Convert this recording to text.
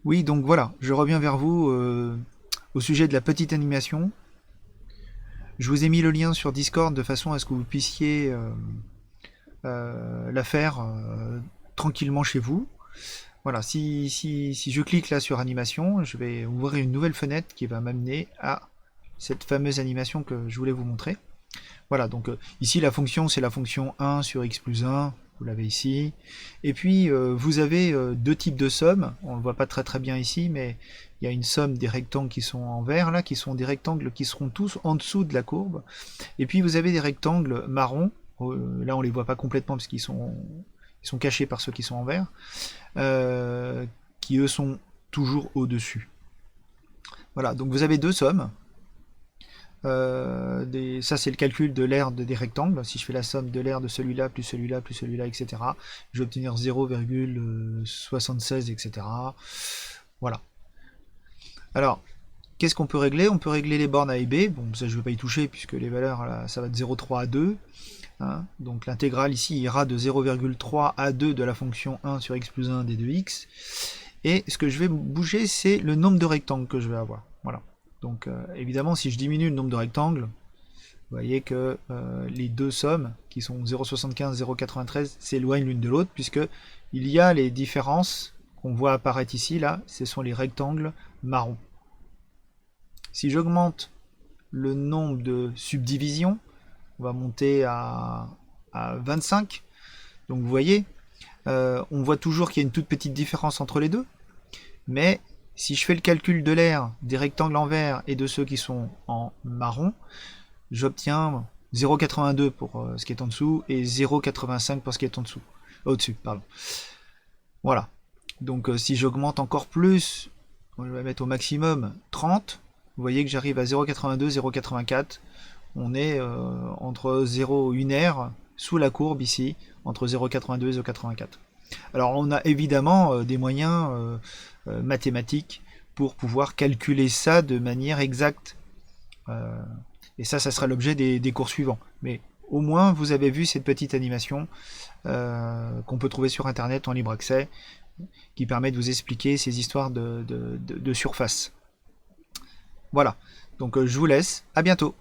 Oui, donc voilà, je reviens vers vous au sujet de la petite animation. Je vous ai mis le lien sur Discord de façon à ce que vous puissiez la faire tranquillement chez vous. Voilà, si je clique là sur animation, je vais ouvrir une nouvelle fenêtre qui va m'amener à cette fameuse animation que je voulais vous montrer. Voilà, donc ici la fonction c'est la fonction 1 sur x plus 1, vous l'avez ici. Et puis vous avez deux types de sommes, on ne le voit pas très bien ici, mais il y a une somme des rectangles qui sont en vert là, qui sont des rectangles qui seront tous en dessous de la courbe. Et puis vous avez des rectangles marrons, là on les voit pas complètement parce ils sont cachés par ceux qui sont en vert, qui eux sont toujours au-dessus. Voilà, donc vous avez deux sommes. Ça c'est le calcul de l'aire des rectangles. Si je fais la somme de l'aire de celui-là, plus celui-là, plus celui-là, etc., je vais obtenir 0,76, etc. Voilà. Alors, qu'est-ce qu'on peut régler? On peut régler les bornes A et B. Bon, ça je ne vais pas y toucher puisque les valeurs, là, ça va de 0,3 à 2. Hein. Donc l'intégrale ici ira de 0,3 à 2 de la fonction 1 sur x plus 1 des 2x. Et ce que je vais bouger, c'est le nombre de rectangles que je vais avoir. Voilà. Donc évidemment, si je diminue le nombre de rectangles, vous voyez que les deux sommes, qui sont 0,75 et 0,93, s'éloignent l'une de l'autre, puisque il y a les différences qu'on voit apparaître ici, là, ce sont les rectangles marrons. Si j'augmente le nombre de subdivisions, on va monter à 25. Donc vous voyez, on voit toujours qu'il y a une toute petite différence entre les deux, mais si je fais le calcul de l'aire des rectangles en vert et de ceux qui sont en marron, j'obtiens 0,82 pour ce qui est en dessous et 0,85 pour ce qui est en dessous. Au-dessus, pardon. Voilà. Donc si j'augmente encore plus, je vais mettre au maximum 30, vous voyez que j'arrive à 0,82, 0,84. On est entre 0 et 1 aire sous la courbe ici, entre 0,82 et 0,84. Alors on a évidemment des moyens mathématiques pour pouvoir calculer ça de manière exacte. Et ça sera l'objet des cours suivants. Mais au moins vous avez vu cette petite animation qu'on peut trouver sur internet en libre accès, qui permet de vous expliquer ces histoires de surface. Voilà, donc je vous laisse, à bientôt.